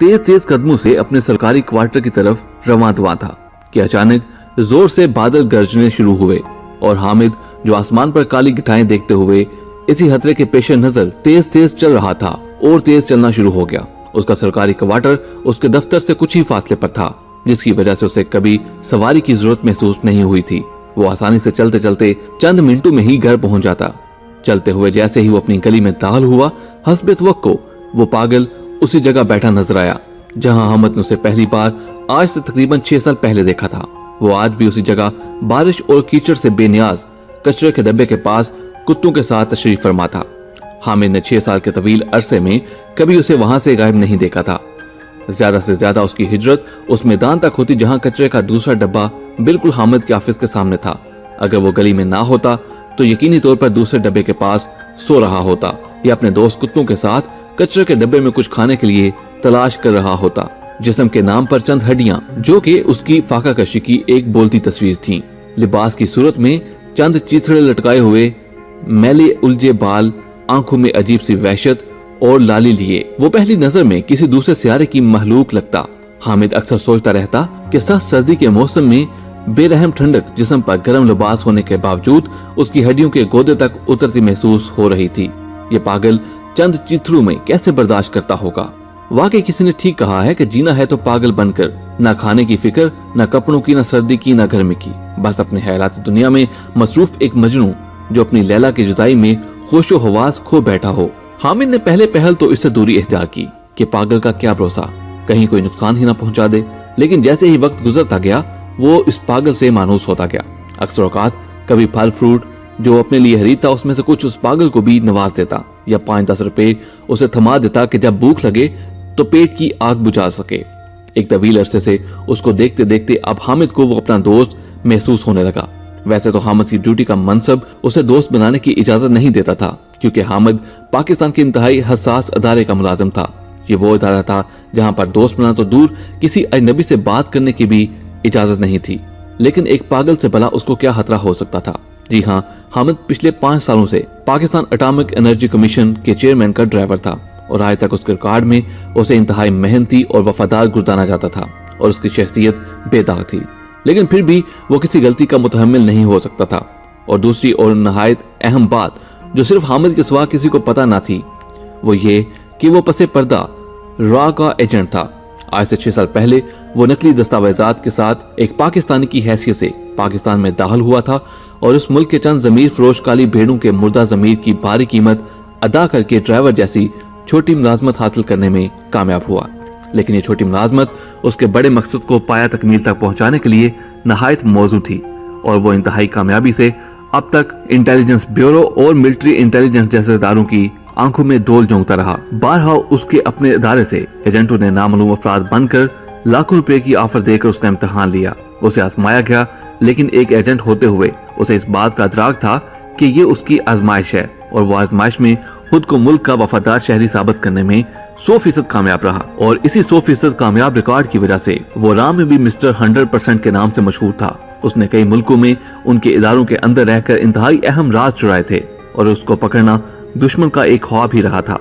तेज तेज कदमों से अपने सरकारी क्वार्टर की तरफ रवां दवा था कि अचानक जोर से बादल गरजने शुरू हुए और हामिद, जो आसमान पर काली घटाएं देखते हुए इसी खतरे के पेश नजर तेज तेज चल रहा था, और तेज चलना शुरू हो गया। उसका सरकारी क्वार्टर उसके दफ्तर से कुछ ही फासले पर था, जिसकी वजह से उसे कभी सवारी की जरूरत महसूस नहीं हुई थी। वो आसानी से चलते चलते चंद मिनटों में ही घर पहुंच जाता। चलते हुए जैसे ही वो अपनी गली में दाखिल हुआ, हस्बे वक्त को वो पागल उसी जगह बैठा नजर आया जहां हामिद ने उसे पहली बार आज से तकरीबन 6 साल पहले देखा था। वो आज भी उसी जगह बारिश और कीचड़ से बेनियाज कचरे के डब्बे के पास कुत्तों के साथ तशरीफ फरमा था। हामिद ने 6 साल के तवील अरसे में कभी उसे वहां से गायब नहीं देखा था। ज्यादा से ज्यादा उसकी हिजरत उस मैदान तक होती जहां कचरे का दूसरा डब्बा बिल्कुल हामिद के ऑफिस के सामने था। अगर वो गली में ना होता तो यकीनी तौर पर दूसरे डब्बे के पास सो रहा होता या अपने दोस्त कुत्तों के साथ कचरे के डब्बे में कुछ खाने के लिए तलाश कर रहा होता। जिस्म के नाम पर चंद हड्डियां, जो कि उसकी फाका कशी की एक बोलती तस्वीर थीं। लिबास की सूरत में चंद चीथड़े लटकाए हुए मैले उलझे बाल, आंखों में अजीब सी वहशत और लाली लिए वो पहली नजर में किसी दूसरे सियारे की महलूक लगता। हामिद अक्सर सोचता रहता कि सख्त सर्दी के मौसम में बेरहम ठंडक जिस्म पर गर्म लिबास होने के बावजूद उसकी हड्डियों के गोदे तक उतरती महसूस हो रही थी। ये पागल चंद चित्रों में कैसे बर्दाश्त करता होगा। वाकई किसी ने ठीक कहा है कि जीना है तो पागल बनकर, ना खाने की फिक्र, ना कपड़ों की, ना सर्दी की, ना गर्मी की, बस अपने ख्यालात दुनिया में मसरूफ एक मजनू जो अपनी लैला की जुदाई में होशो हवास खो बैठा हो। हामिद ने पहले पहल तो इससे दूरी इख्तियार की कि पागल का क्या भरोसा, कहीं कोई नुकसान ही ना पहुंचा दे। लेकिन जैसे ही वक्त गुजरता गया वो इस पागल से मानूस होता गया। अक्सर औकात कभी फल फ्रूट जो अपने लिए खरीदता उसमें से कुछ उस पागल को भी नवाज देता या 5-10 रुपए उसे थमा देता कि जब भूख लगे तो पेट की आग बुझा सके। एक तवील अरसे से उसको देखते देखते अब हामिद को वो अपना दोस्त महसूस होने लगा। वैसे तो हामिद की ड्यूटी का मनसब उसे दोस्त बनाने की इजाजत नहीं देता था, क्योंकि हामिद पाकिस्तान के इंतहाई हसास अदारे का मुलाजिम था। ये वो इदारा था जहां पर दोस्त बना तो दूर किसी अजनबी से बात करने की भी इजाजत नहीं थी। लेकिन एक पागल से भला उसको क्या खतरा हो सकता था। जी हाँ, हामिद पिछले 5 सालों से पाकिस्तान एटॉमिक एनर्जी कमीशन के चेयरमैन का ड्राइवर था और आज तक उसके रिकॉर्ड में उसे इंतहाई मेहनती और वफादार गुर्दाना जाता था और उसकी शख्सियत बेदाग थी। लेकिन फिर भी वो किसी गलती का मुतहम्मिल नहीं हो सकता था। और दूसरी और नहायत अहम बात जो सिर्फ हामिद के सिवा किसी को पता ना थी, वो ये कि वो पसे पर्दा रॉ का एजेंट था। आज से 6 साल पहले वो नकली दस्तावेजात के साथ एक पाकिस्तानी की हैसियत से पाकिस्तान में दाखिल हुआ था और उस मुल्क के चंद जमीर फरोश काली भेड़ों के मुर्दा जमीर की भारी कीमत अदा करके ड्राइवर जैसी छोटी मुलाजमत हासिल करने में कामयाब हुआ। लेकिन ये छोटी मुलाजमत उसके बड़े मकसद को पाया तकमील तक पहुंचाने के लिए नहायत मौजू थी और वो इंतहाई कामयाबी से अब तक इंटेलिजेंस ब्यूरो और मिलिट्री इंटेलिजेंस जैसे इदारों की आंखों में डोल झोंकता रहा। बारहा उसके अपने इदारे से एजेंटों ने नामालूम अफराद बनकर लाखों रुपए की ऑफर देकर उसका इम्तिहान लिया। उसे आजमाया गया, लेकिन एक एजेंट होते हुए उसे इस बात का इदराक था कि ये उसकी आजमाइश है और वो आजमाइश में खुद को मुल्क का वफादार शहरी साबित करने में 100% कामयाब रहा। और इसी 100% कामयाब रिकॉर्ड की वजह से वो राम में भी मिस्टर 100% के नाम से मशहूर था। उसने कई मुल्कों में उनके इदारों के अंदर रहकर इंतहाई अहम राज चुराए थे और उसको पकड़ना दुश्मन का एक ख्वाब ही रहा था।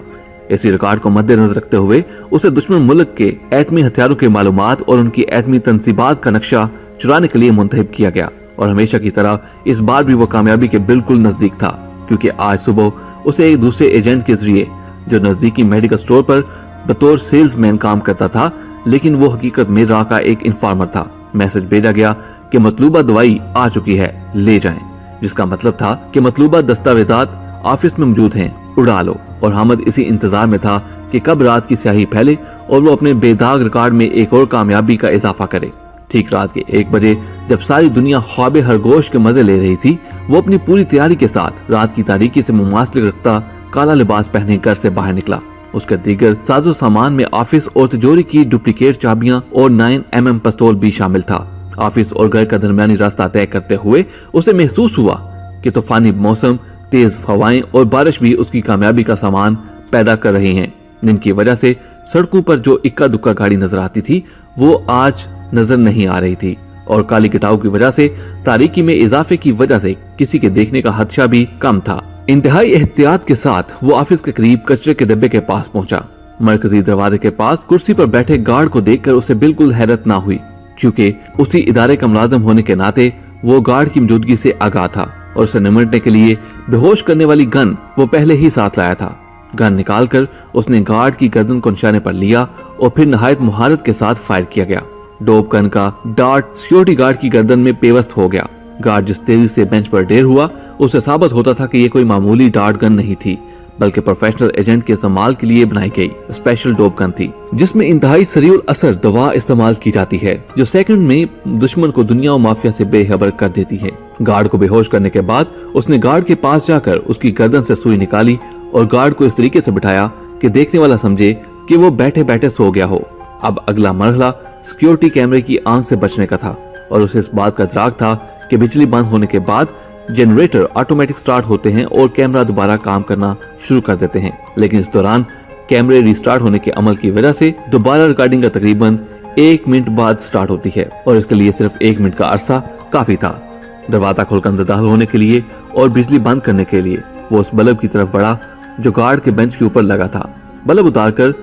इसी रिकॉर्ड को मद्देनजर रखते हुए उसे दुश्मन मुल्क के एटमी हथियारों के मालूमात और उनकी एटमी तनसीबात का नक्शा चुराने के लिए मुंतखब किया गया। और हमेशा की तरह इस बार भी वो कामयाबी के बिल्कुल नजदीक था, क्योंकि आज सुबह उसे एक दूसरे एजेंट के जरिए जो नजदीकी मेडिकल स्टोर पर बतौर सेल्समैन काम करता था, लेकिन वो हकीकत में रा का एक इन्फॉर्मर था, मैसेज भेजा गया कि मतलूबा दवाई आ चुकी है, ले जाएं। जिसका मतलब था कि मतलूबा दस्तावेजात ऑफिस में मौजूद हैं, उड़ा लो। और हामिद इसी इंतजार में था कि कब रात की स्याही फैले और वो अपने बेदाग रिकॉर्ड में एक और कामयाबी का इजाफा करे। ठीक रात के 1 बजे जब सारी दुनिया ख्वाबे खरगोश के मजे ले रही थी, वो अपनी पूरी तैयारी के साथ रात की तारीकी से मुमासले रखता काला लिबास पहने घर से बाहर निकला। उसके दीगर साजो सामान में ऑफिस और तिजोरी की डुप्लीकेट चाबियां और 9mm पिस्तौल भी शामिल था। ऑफिस और घर का दरमियानी रास्ता तय करते हुए उसे महसूस हुआ कि तूफानी मौसम, तेज हवाएं और बारिश भी उसकी कामयाबी का सामान पैदा कर रही हैं, जिनकी वजह से सड़कों पर जो इक्का दुक्का गाड़ी नजर आती थी वो आज नजर नहीं आ रही थी। और काली कटाव की वजह से तारीकी में इजाफे की वजह से किसी के देखने का खदशा भी कम था। इंतहाई एहतियात के साथ वो ऑफिस के करीब कचरे के डब्बे के पास पहुंचा। मरकजी दरवाजे के पास कुर्सी पर बैठे गार्ड को देखकर उसे बिल्कुल हैरत ना हुई, क्योंकि उसी इदारे का मुलाजिम होने के नाते वो गार्ड की मौजूदगी से आगाह था और उसे निमटने के लिए बेहोश करने वाली गन वो पहले ही साथ लाया था। गन निकालकर उसने गार्ड की गर्दन को निशाने पर लिया और फिर नहायत मुहारत के साथ फायर किया गया। डोप गन का डार्ट सिक्योरिटी गार्ड की गर्दन में पेवस्त हो गया। गार्ड जिस तेजी से बेंच पर ढेर हुआ, उससे साबित होता था कि ये कोई मामूली डार्ट गन नहीं थी, बल्कि प्रोफेशनल एजेंट के इस्तेमाल के लिए बनाई गई स्पेशल डोप गन थी, जिसमें इंतहाई सरीउल असर दवा इस्तेमाल की जाती है जो सेकंड में दुश्मन को दुनिया और माफिया से बेखबर कर देती है। गार्ड को बेहोश करने के बाद उसने गार्ड के पास जाकर उसकी गर्दन से सुई निकाली और गार्ड को इस तरीके से बिठाया कि देखने वाला समझे कि वो बैठे बैठे सो गया हो। अब अगला मरहला सिक्योरिटी कैमरे की आंख से बचने का था और उसे इस बात का इदराक था कि बिजली बंद होने के बाद जनरेटर ऑटोमेटिक स्टार्ट होते हैं और कैमरा दोबारा काम करना शुरू कर देते हैं, लेकिन इस दौरान कैमरे रिस्टार्ट होने के अमल की वजह से दोबारा रिकॉर्डिंग का तकरीबन 1 मिनट बाद स्टार्ट होती है और इसके लिए सिर्फ 1 मिनट का अरसा काफी था। दरवाजा खोलकर अंदर दाखिल होने के लिए और बिजली बंद करने के लिए वो उस बल्ब की तरफ बढ़ा जो गार्ड के बेंच के ऊपर लगा था। बल्ब उतारकर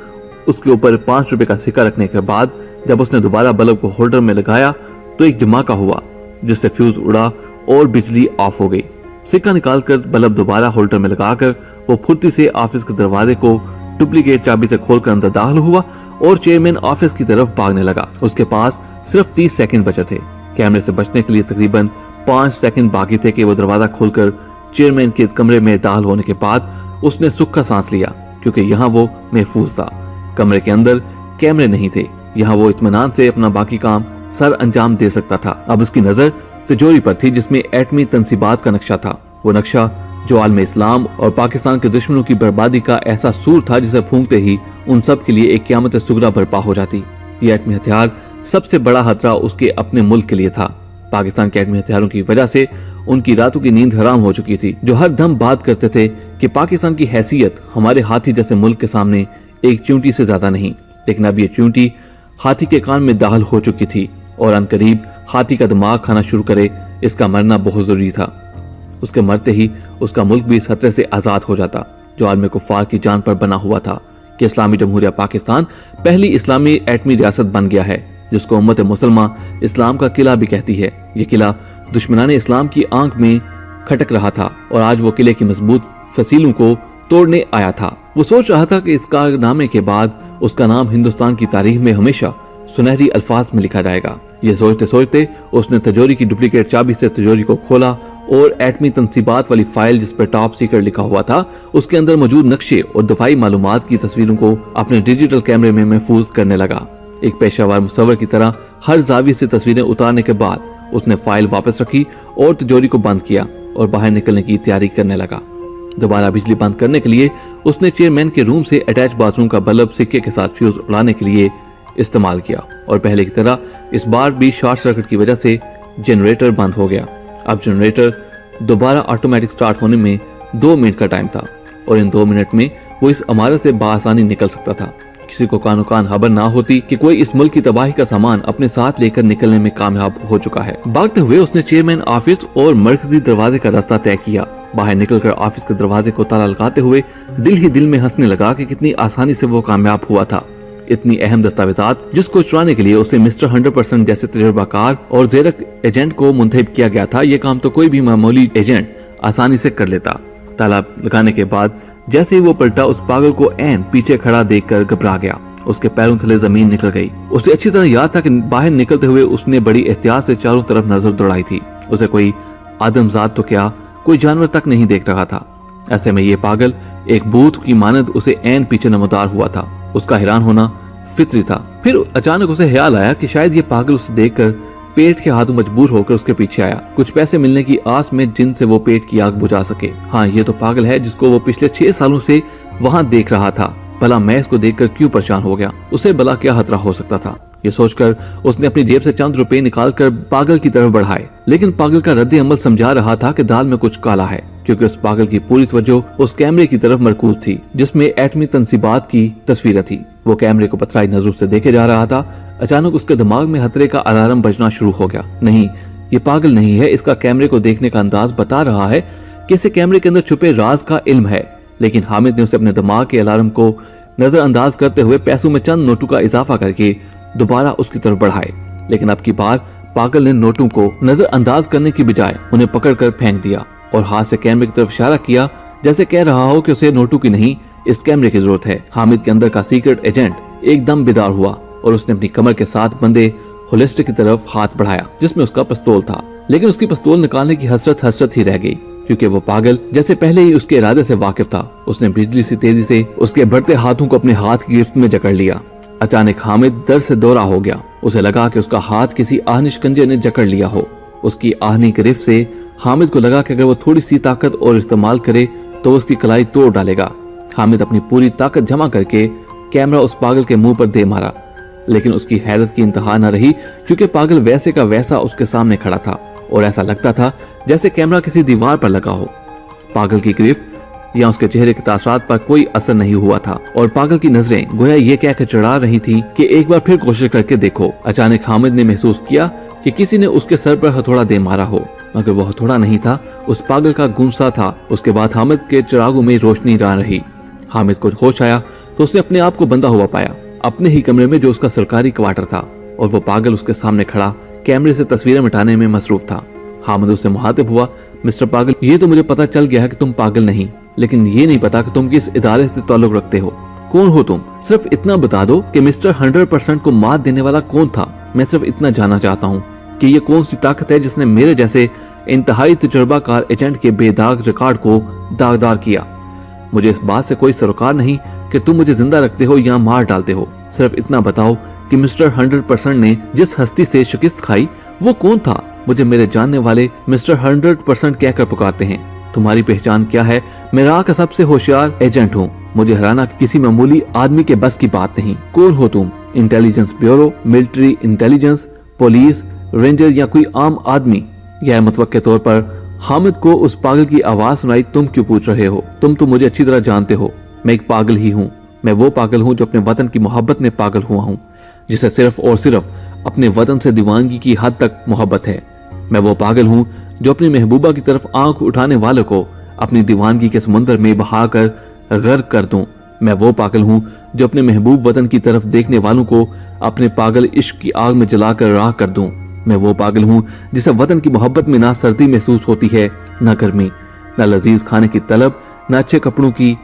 उसके ऊपर 5 रुपए का सिक्का रखने के बाद जब उसने दोबारा बल्ब को होल्डर में लगाया तो एक धमाका हुआ जिससे फ्यूज उड़ा और बिजली ऑफ हो गई। सिक्का निकालकर बल्ब दोबारा होल्डर में लगाकर वो फुर्ती से ऑफिस के दरवाजे को डुप्लीकेट चाबी से खोलकर अंदर दाखिल हुआ और चेयरमैन ऑफिस की तरफ भागने लगा। उसके पास सिर्फ 30 सेकंड बचे थे। कैमरे से बचने के लिए तकरीबन 5 सेकंड बाकी थे कि वो दरवाजा खोलकर चेयरमैन के कमरे में दाखिल होने के बाद उसने सुख का सांस लिया, क्योंकि यहाँ वो महफूज था। कमरे के अंदर कैमरे नहीं थे, यहाँ वो इत्मीनान से अपना बाकी काम सर अंजाम दे सकता था। अब उसकी नजर तिजोरी पर थी जिसमें एटमी तंसीबात का नक्शा था, वो नक्शा जो आलम इस्लाम और पाकिस्तान के दुश्मनों की बर्बादी का ऐसा सूर था जिसे फूंकते ही उन सब के लिए एक क़यामत सुगरा बर्पा हो जाती। ये एटमी हथियार सबसे बड़ा खतरा उसके अपने मुल्क के लिए था। पाकिस्तान के एटमी हथियारों की वजह से उनकी रातों की नींद हराम हो चुकी थी, जो हर दम बात करते थे कि पाकिस्तान की हैसियत हमारे हाथी जैसे मुल्क के सामने एक चींटी से ज्यादा नहीं। लेकिन अब ये चींटी हाथी के कान में दाखिल हो चुकी थी और अनकरीब हाथी का दिमाग खाना शुरू करे, इसका मरना बहुत जरूरी था। उसके मरते ही उसका मुल्क भी इस खतरे से आजाद हो जाता जो आलमी कुफ्फार की जान पर बना हुआ था कि इस्लामी जमहूरिया पाकिस्तान पहली इस्लामी एटमी रियासत बन गया है, जिसको उम्मत मुसलमा इस्लाम का किला भी कहती है। ये किला दुश्मनाने इस्लाम की आंख में खटक रहा था और आज वो किले की मजबूत फसीलों को तोड़ने आया था। वो सोच रहा था कि इस कारनामे के बाद उसका नाम हिंदुस्तान की तारीख में हमेशा सुनहरी अल्फाज में लिखा जाएगा। ये सोचते सोचते उसने तिजोरी की डुप्लीकेट चाबी से तिजोरी को खोला और एटमी तंसीबात वाली फाइल जिस पर टॉप सीक्रेट लिखा हुआ था उसके अंदर मौजूद नक्शे और दफाई मालूमात की तस्वीरों को अपने डिजिटल कैमरे में महफूज करने लगा। एक पेशावर मुसव्वर की तरह हर जाविये से तस्वीरें उतारने के बाद उसने फाइल वापस रखी और तिजोरी को बंद किया और बाहर निकलने की तैयारी करने लगा। दोबारा बिजली बंद करने के लिए उसने चेयरमैन के रूम से अटैच बाथरूम का बल्ब सिक्के के साथ फ्यूज उड़ाने के लिए इस्तेमाल किया और पहले की तरह इस बार भी शॉर्ट सर्किट की वजह से जनरेटर बंद हो गया। अब जनरेटर दोबारा ऑटोमेटिक स्टार्ट होने में 2 मिनट का टाइम था और इन 2 मिनट में वो इस इमारत से बासानी निकल सकता था। किसी को कानो कान खबर ना होती कि कोई इस मुल्क की तबाही का सामान अपने साथ लेकर निकलने में कामयाब हो चुका है। भागते हुए उसने चेयरमैन ऑफिस और मरकजी दरवाजे का रास्ता तय किया। बाहर निकलकर ऑफिस के दरवाजे को ताला लगाते हुए दिल ही दिल में हंसने लगा कि कितनी आसानी से वो कामयाब हुआ था। इतनी अहम दस्तावेजात जिसको चुराने के लिए उसे मिस्टर 100% जैसे तजुर्बाकार और ज़ेरक एजेंट को मुंतखब किया गया था। ये काम तो कोई भी मामूली एजेंट आसानी से कर लेता। ताला लगाने के बाद जैसे ही वो पलटा उस पागल को ऐन पीछे खड़ा देखकर घबरा गया। उसके पैरों थले जमीन निकल गई। उसे अच्छी तरह याद था कि बाहर निकलते हुए उसने बड़ी एहतियात से चारों तरफ नजर दौड़ाई थी। उसे कोई आदमजात तो क्या कोई जानवर तक नहीं देख रहा था। ऐसे में ये पागल एक भूत की मानद उसे ऐन पीछे नमदार हुआ था। उसका हैरान होना फितरी था। फिर अचानक उसे ख्याल आया कि शायद ये पागल उसे देखकर पेट के हाथों मजबूर होकर उसके पीछे आया, कुछ पैसे मिलने की आस में जिनसे वो पेट की आग बुझा सके। हाँ, ये तो पागल है जिसको वो पिछले 6 सालों से वहाँ देख रहा था। भला मैं इसको देखकर क्यों परेशान हो गया? उसे भला क्या खतरा हो सकता था? ये सोचकर उसने अपनी जेब से चंद रुपए निकालकर पागल की तरफ बढ़ाए, लेकिन पागल का रद्द अमल समझा रहा था कि दाल में कुछ काला है, क्योंकि उस पागल की पूरी तवज्जो उस कैमरे की तरफ मरकूज थी जिसमें एटमी तंसीबात की तस्वीरें थी। वो कैमरे को पथराई नजरों से देखे जा रहा था। अचानक उसके दिमाग में खतरे का अलार्म बजना शुरू हो गया। नहीं, ये पागल नहीं है। इसका कैमरे को देखने का अंदाज बता रहा है कि इसे कैमरे के अंदर छुपे राज का इल्म है। लेकिन हामिद ने उसे अपने दिमाग के अलार्म को नजर अंदाज करते हुए पैसों में चंद नोटों का इजाफा करके दोबारा उसकी तरफ बढ़ाए। लेकिन अब की बार पागल ने नोटों को नजर अंदाज करने की बजाय उन्हें पकड़कर फेंक दिया और हाथ से कैमरे की तरफ इशारा किया, जैसे कह रहा हो कि उसे नोटों की नहीं, इस कैमरे की जरूरत है। हामिद के अंदर का सीक्रेट एजेंट एकदम बेदार हुआ और उसने अपनी कमर के साथ बंदे होलिस्टर की तरफ हाथ बढ़ाया जिसमें उसका पिस्तौल था। लेकिन उसकी पिस्तौल निकालने की हसरत ही रह गई, क्योंकि वो पागल जैसे पहले ही उसके इरादे से वाकिफ था। उसने बिजली सी तेजी से उसके बढ़ते हाथों को अपने हाथ की गिरफ्त में जकड़ लिया। अचानक हामिद दर्द से दौरा हो गया। उसे लगा कि उसका हाथ किसी आहनी शिकंजे ने जकड़ लिया हो। उसकी आहनी गिरफ्त से हामिद को लगा कि अगर वो थोड़ी सी ताकत और इस्तेमाल करे तो उसकी कलाई तोड़ डालेगा। हामिद अपनी पूरी ताकत जमा करके कैमरा उस पागल के मुंह पर दे मारा, लेकिन उसकी हैरत की इंतहा न रही, क्योंकि पागल वैसे का वैसा उसके सामने खड़ा था और ऐसा लगता था जैसे कैमरा किसी दीवार पर लगा हो। पागल की गिरफ्त या उसके चेहरे के तासरात पर कोई असर नहीं हुआ था और पागल की नजरें गोया ये कहकर चढ़ा रही थी कि एक बार फिर कोशिश करके देखो। अचानक हामिद ने महसूस किया कि किसी ने उसके सर पर हथौड़ा दे मारा हो, मगर वो हथौड़ा नहीं था, उस पागल का गुस्सा था। उसके बाद हामिद के चिरागों में रोशनी ना रही। हामिद को होश आया तो उसने अपने आप को बंधा हुआ पाया अपने ही कमरे में, जो उसका सरकारी क्वार्टर था, और वो पागल उसके सामने खड़ा कैमरे से तस्वीरें मिटाने में मसरूफ था। हामिद उससे मुखातिब हुआ, मिस्टर पागल, ये तो मुझे पता चल गया है कि तुम पागल नहीं, लेकिन ये नहीं पता कि तुम किस इदारे से ताल्लुक रखते हो। कौन हो तुम? सिर्फ इतना बता दो कि मिस्टर 100% को मात देने वाला कौन था। मैं सिर्फ इतना जानना चाहता हूँ कि ये कौन सी ताकत है जिसने मेरे जैसे इंतहाई तजुर्बाकार एजेंट के बेदाग रिकॉर्ड को दागदार किया। मुझे इस बात से कोई सरोकार नहीं कि तुम मुझे जिंदा रखते हो या मार डालते हो। सिर्फ इतना बताओ कि मिस्टर 100% ने जिस हस्ती से शिकस्त खाई वो कौन था। मुझे मेरे जानने वाले मिस्टर 100% कहकर पुकारते हैं। तुम्हारी पहचान क्या है? मैं राह का सबसे होशियार एजेंट हूँ। मुझे हराना किसी मामूली आदमी के बस की बात नहीं। कौन हो तुम? Intelligence bureau, military intelligence, police, ranger या कोई आम आदमी? गैर मुतवक्के तौर पर हामिद को उस पागल की आवाज सुनाई। तुम क्यों पूछ रहे हो? तुम तो मुझे अच्छी तरह जानते हो। मैं एक पागल ही हूँ। मैं वो पागल हूँ जो अपने वतन की मोहब्बत में पागल हुआ हूँ, जिसे सिर्फ और सिर्फ अपने वतन से दीवानगी की हद तक मोहब्बत है। मैं वो पागल हूँ जो अपनी महबूबा की तरफ आंख उठाने वालों को अपनी दीवानगी के समुंदर में बहाकर गर्क कर दूं। मैं वो पागल हूँ जो अपने महबूब वतन की तरफ देखने वालों को अपने पागल इश्क की आग में जलाकर राख कर दूं। मैं वो पागल हूँ जिसे वतन की मोहब्बत में ना सर्दी महसूस होती है, ना गर्मी, ना लजीज खाने की तलब, ना अच्छे कपड़ों की,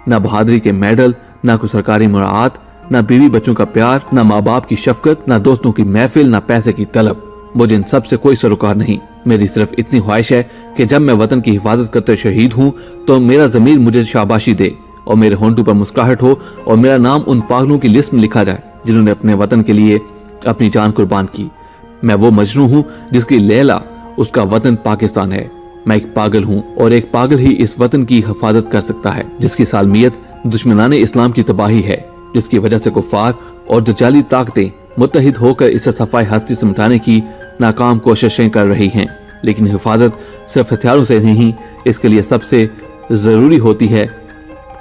ना बहादुरी के मेडल, ना कोई सरकारी मुराद, ना बीवी बच्चों का प्यार, ना माँ बाप की शफकत, ना दोस्तों की महफिल, ना पैसे की तलब। मुझे इन सब से कोई सरोकार नहीं। मेरी सिर्फ इतनी ख्वाहिश है कि जब मैं वतन की हिफाजत करते शहीद हूँ तो मेरा ज़मीर मुझे शाबाशी दे और मेरे होंठों पर मुस्कुराहट हो और मेरा नाम उन पागलों की लिस्ट में लिखा जाए जिन्होंने अपने वतन के लिए अपनी जान कुर्बान की। मैं वो मजनू हूँ जिसकी लैला उसका वतन पाकिस्तान है। मैं एक पागल हूँ और एक पागल ही इस वतन की हिफाजत कर सकता है, जिसकी सालमियत दुश्मनाने इस्लाम की तबाही है, जिसकी वजह से कुफार और दजाली ताकतें मुत्तहिद होकर इसे सफाई हस्ती से मिटाने की नाकाम कोशिशें कर रही हैं। लेकिन हिफाजत सिर्फ हथियारों से नहीं, इसके लिए सबसे जरूरी होती है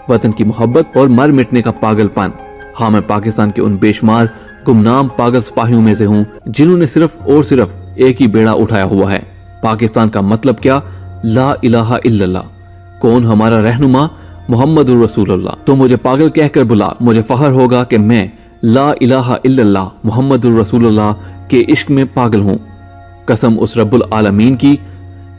वतन की मोहब्बत और मर मिटने का पागलपन। हाँ, मैं पाकिस्तान के उन बेशुमार गुमनाम पागल सिपाहियों में से हूँ जिन्होंने सिर्फ और सिर्फ एक ही बेड़ा उठाया हुआ है। पाकिस्तान का मतलब क्या? ला इलाहा इल्लल्लाह। कौन हमारा रहनुमा? मोहम्मदुर रसूलुल्लाह। तो मुझे पागल कहकर बुला, मुझे फख्र होगा कि मैं ला इलाहा इल्लल्लाह मोहम्मदुर रसूलुल्लाह के इश्क में पागल हूँ। कसम उस रब्बुल आलमीन की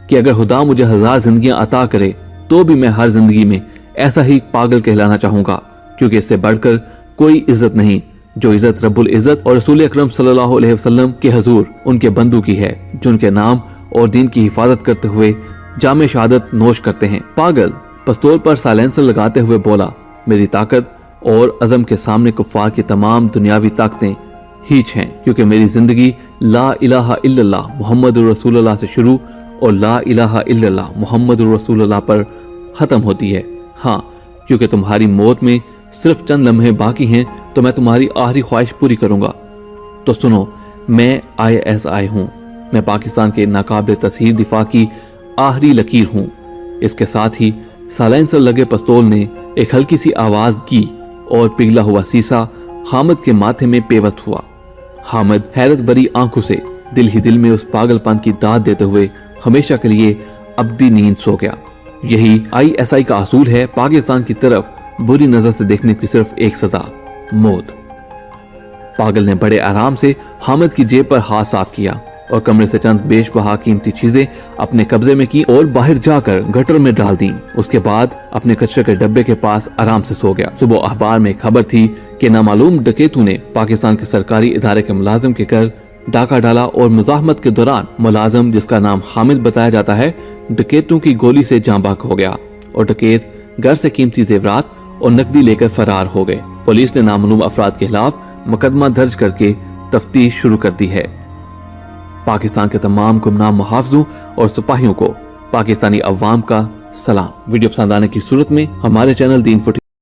कि अगर खुदा मुझे 1000 जिंदगियां अता करे तो भी मैं हर जिंदगी में ऐसा ही पागल कहलाना चाहूंगा, क्योंकि इससे बढ़कर कोई इज्जत नहीं जो इज्जत रब्बुल इज्जत और रसूल अकरम सल्लल्लाहु अलैहि वसल्लम के हुजूर उनके बंदू की है, जो उनके नाम और दीन की हिफाजत करते हुए जामे शहादत नोश करते हैं। पागल पिस्तौल पर साइलेंसर लगाते हुए बोला, मेरी ताकत और अज़म के सामने कुफ्फार की तमाम दुनियावी ताकतें हीच हैं, क्योंकि मेरी जिंदगी ला इलाहा इल्लल्लाह मुहम्मदुर रसूलुल्लाह से शुरू और ला इलाहा इल्लल्लाह मुहम्मदुर रसूलुल्लाह पर खत्म होती है। हाँ, क्योंकि तुम्हारी मौत में सिर्फ चंद लम्हे बाकी हैं तो मैं तुम्हारी आखिरी ख्वाहिश पूरी करूंगा। तो सुनो, मैं ISI हूँ। मैं पाकिस्तान के नाकाबिल तस्हीर दिफा की आखिरी लकीर हूँ। इसके साथ ही साइलेंसर लगे पिस्तौल ने एक हल्की सी आवाज की और पिघला हुआ सीसा हामिद के माथे में पेवस्त हुआ। हामिद हैरत भरी आंखों से दिल ही दिल में उस पागलपन की दाद देते हुए हमेशा के लिए अब्दी नींद सो गया। यही ISI का असूल है, पाकिस्तान की तरफ बुरी नजर से देखने की सिर्फ एक सजा, मौत। पागल ने बड़े आराम से हामिद की जेब पर हाथ साफ किया और कमरे से चंद बेशबहा कीमती चीजें अपने कब्जे में की और बाहर जाकर गटर में डाल दी। उसके बाद अपने कचरे के डब्बे के पास आराम से सो गया। सुबह अखबार में खबर थी कि नामालूम डकैतों ने पाकिस्तान के सरकारी इदारे के मुलाजिम के घर डाका डाला और मुजाहमत के दौरान मुलाजिम, जिसका नाम हामिद बताया जाता है, डकैतों की गोली से जाँ बाक हो गया और डकैत घर से कीमती जेवरात और नकदी लेकर फरार हो गए। पुलिस ने नामालूम अफराद के खिलाफ मुकदमा दर्ज करके तफ्तीश शुरू कर दी है। पाकिस्तान के तमाम गुमनाम मुहाफिजों और सिपाहियों को पाकिस्तानी अवाम का सलाम। वीडियो पसंद आने की सूरत में हमारे चैनल दीन